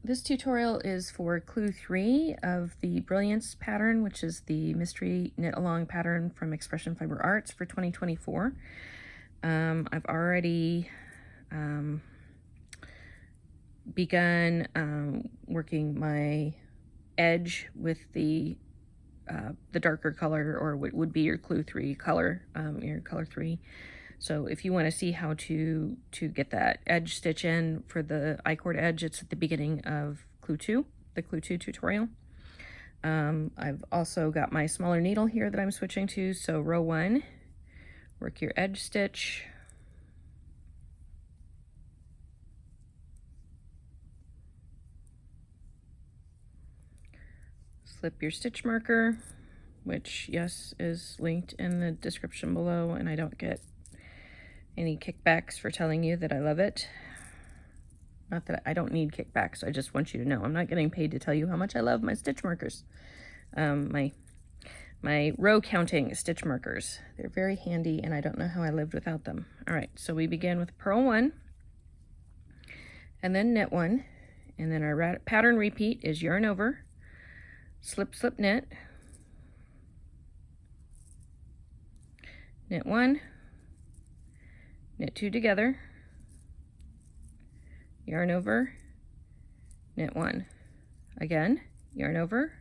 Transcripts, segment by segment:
This tutorial is for clue 3 of the Brilliance pattern, which is the mystery knit along pattern from Expression Fiber Arts for 2024. I've already begun working my edge with the darker color, or what would be your clue 3 color, your color 3. So if you want to see how to get that edge stitch in for the I-cord edge, it's at the beginning of clue 2, the clue 2 tutorial. I've also got my smaller needle here that I'm switching to. So row 1, work your edge stitch. Slip your stitch marker, which, yes, is linked in the description below, and I don't get any kickbacks for telling you that I love it. Not that I don't need kickbacks, I just want you to know I'm not getting paid to tell you how much I love my stitch markers. My row counting stitch markers. They're very handy, and I don't know how I lived without them. All right, so we begin with purl 1, and then knit 1, and then our pattern repeat is yarn over, slip, slip, knit, knit 1, knit 2 together, yarn over, knit 1. Again, yarn over,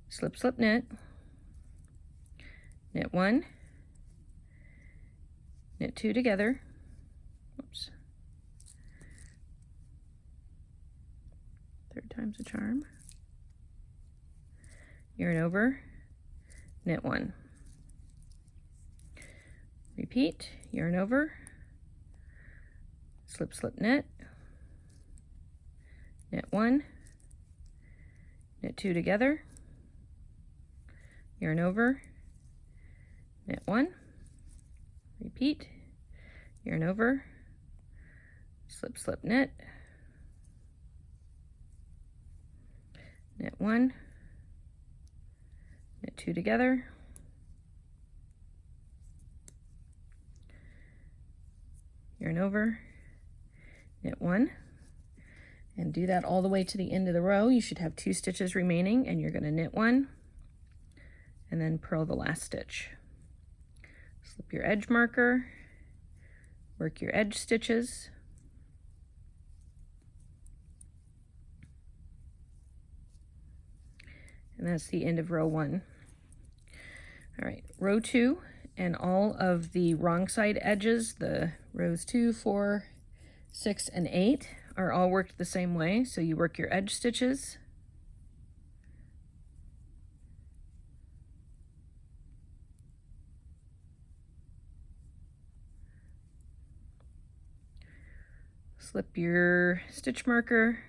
slip, slip, knit, knit 1, knit 2 together, oops, third time's a charm, yarn over, knit 1. Repeat, yarn over, slip, slip, knit, knit 1, knit 2 together, yarn over, knit 1, repeat, yarn over, slip, slip, knit, knit 1, knit 2 together, yarn over, knit 1, and do that all the way to the end of the row. You should have 2 stitches remaining, and you're going to knit 1 and then purl the last stitch. Slip your edge marker, work your edge stitches, and that's the end of row 1. All right, row 2, and all of the wrong side edges, the rows 2, 4, 6, and 8, are all worked the same way. So you work your edge stitches, slip your stitch marker,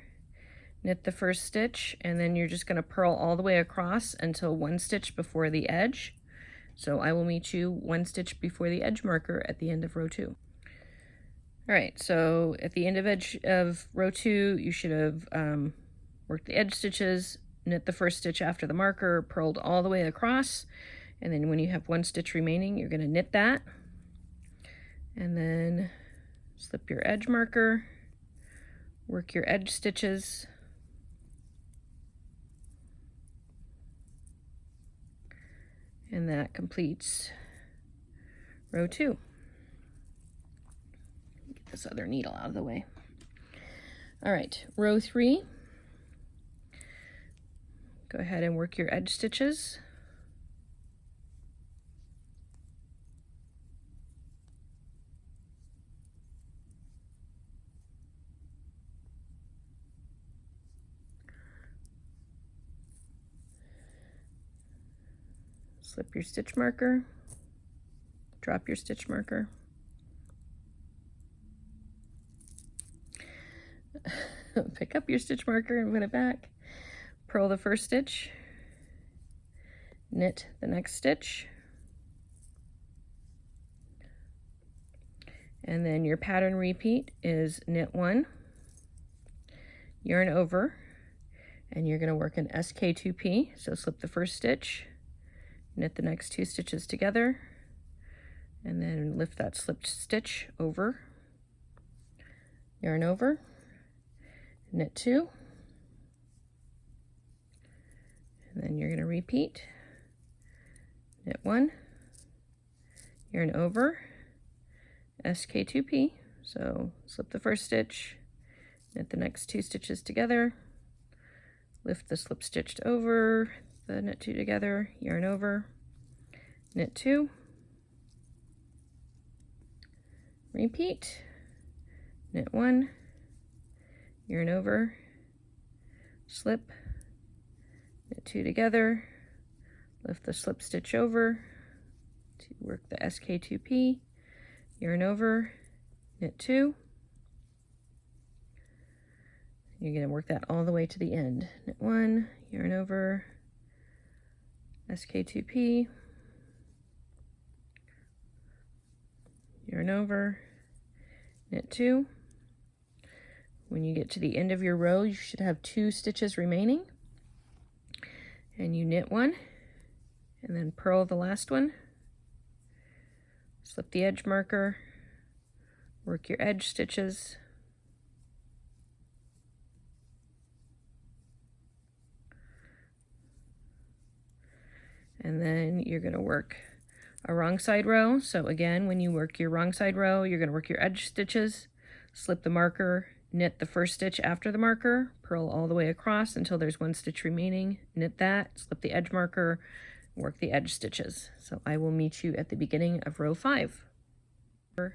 knit the first stitch, and then you're just going to purl all the way across until 1 stitch before the edge. So I will meet you 1 stitch before the edge marker at the end of row 2. All right, so at the end of row 2, you should have worked the edge stitches, knit the first stitch after the marker, purled all the way across, and then when you have 1 stitch remaining, you're going to knit that, and then slip your edge marker, work your edge stitches, and that completes row 2. Get this other needle out of the way. All right, row 3. Go ahead and work your edge stitches. Slip your stitch marker, drop your stitch marker, pick up your stitch marker and put it back, purl the first stitch, knit the next stitch, and then your pattern repeat is knit 1, yarn over, and you're going to work an SK2P, so slip the first stitch, knit the next 2 stitches together, and then lift that slipped stitch over, yarn over, knit 2, And then you're going to repeat, knit 1, yarn over, SK2P, so slip the first stitch, knit the next 2 stitches together, lift the slip stitched over, the knit 2 together, yarn over, knit 2, repeat, knit 1, yarn over, slip, knit 2 together, lift the slip stitch over to work the SK2P, yarn over, knit 2. You're going to work that all the way to the end. Knit 1, yarn over, SK2P, yarn over, knit 2. When you get to the end of your row, you should have 2 stitches remaining. And you knit 1, and then purl the last one, slip the edge marker, work your edge stitches, and then you're going to work a wrong side row. So again, when you work your wrong side row, you're going to work your edge stitches, slip the marker, knit the first stitch after the marker, purl all the way across until there's 1 stitch remaining, knit that, slip the edge marker, work the edge stitches. So I will meet you at the beginning of row 5. All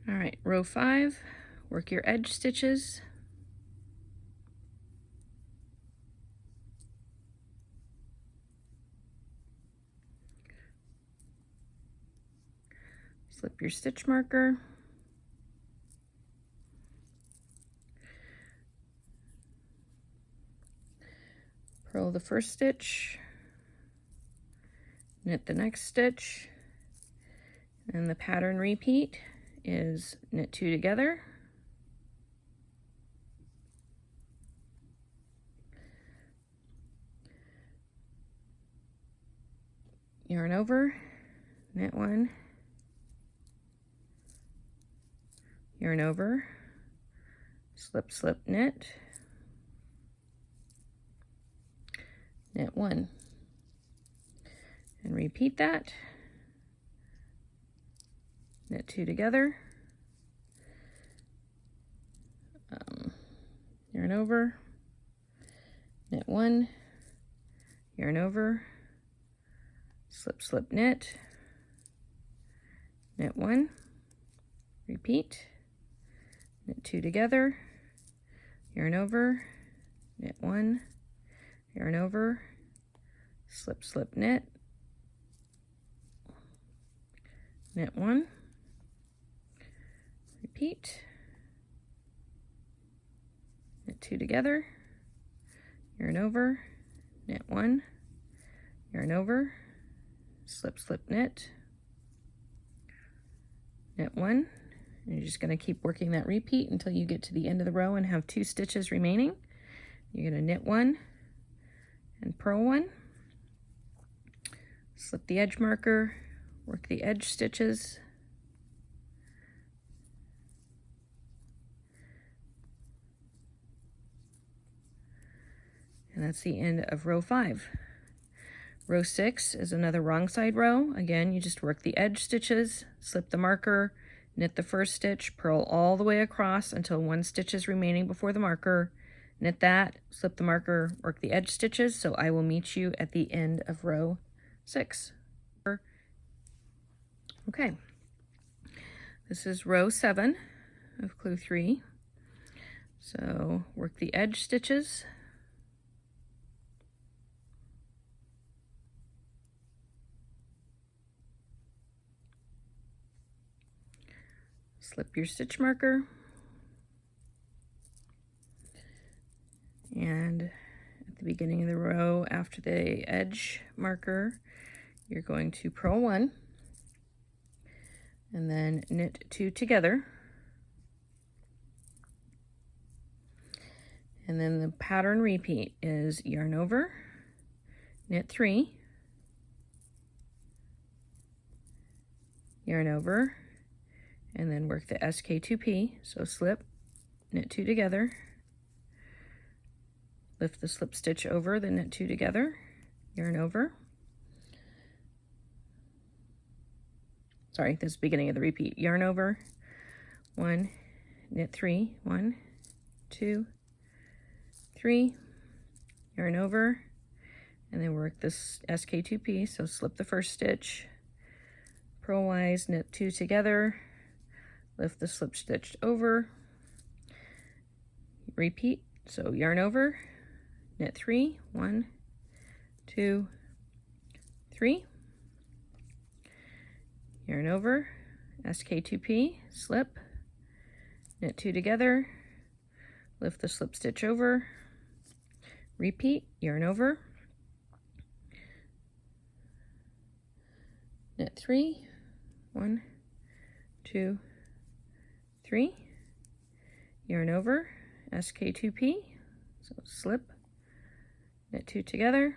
right, row 5, work your edge stitches, slip your stitch marker, purl the first stitch, knit the next stitch, and the pattern repeat is knit 2 together, yarn over, knit 1, yarn over, slip, slip, knit, knit 1, and repeat that, knit 2 together, yarn over, knit 1, yarn over, slip, slip, knit, knit 1, repeat, knit 2 together, yarn over, knit 1, yarn over, slip, slip, knit, knit 1, repeat, knit 2 together, yarn over, knit 1, yarn over, slip, slip, knit, knit 1, and you're just going to keep working that repeat until you get to the end of the row and have 2 stitches remaining. You're going to knit 1 and purl 1, slip the edge marker, work the edge stitches, and that's the end of row 5. Row 6 is another wrong side row. Again, you just work the edge stitches, slip the marker, knit the first stitch, purl all the way across until 1 stitch is remaining before the marker, knit that, slip the marker, work the edge stitches. So I will meet you at the end of row 6. Okay, this is row 7 of clue 3. So work the edge stitches, slip your stitch marker, and at the beginning of the row after the edge marker, you're going to purl 1 and then knit 2 together, and then the pattern repeat is yarn over, knit 3, yarn over, and then work the SK2P, so slip, knit 2 together, Lift the slip stitch over, then knit 2 together, yarn over. Sorry, this is the beginning of the repeat. Yarn over, 1, knit 3, 1, 2, 3, yarn over, and then work this SK2P. So slip the first stitch, purlwise, knit 2 together, lift the slip stitch over, repeat. So yarn over, knit 3, 1, 2, 3, yarn over, SK2P, slip, knit 2 together, lift the slip stitch over, repeat, yarn over, knit 3, 1, 2, 3, yarn over, SK2P, so slip, knit 2 together,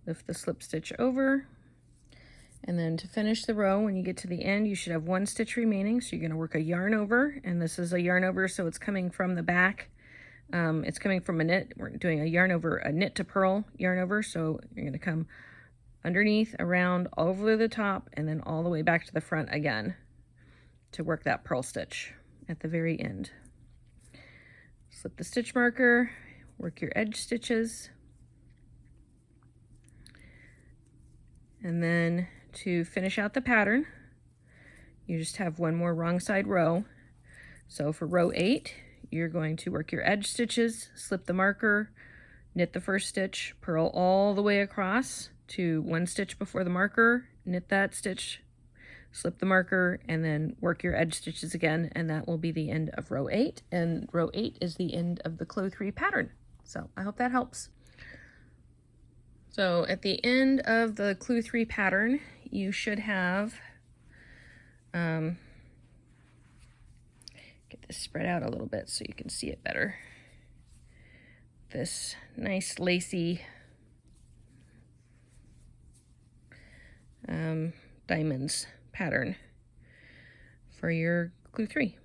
lift the slip stitch over, and then to finish the row, when you get to the end, you should have 1 stitch remaining. So you're going to work a yarn over, and this is a yarn over, so it's coming from the back. It's coming from a knit. We're doing a yarn over, a knit to purl yarn over. So you're going to come underneath, around, over the top, and then all the way back to the front again to work that purl stitch at the very end. Slip the stitch marker, work your edge stitches, and then to finish out the pattern, you just have 1 more wrong side row. So for row 8, you're going to work your edge stitches, slip the marker, knit the first stitch, purl all the way across to 1 stitch before the marker, knit that stitch, slip the marker, and then work your edge stitches again, and that will be the end of row 8. And row 8 is the end of the Clue 3 pattern. So I hope that helps. So at the end of the Clue 3 pattern, you should have, get this spread out a little bit so you can see it better. This nice lacy diamonds pattern for your Clue 3.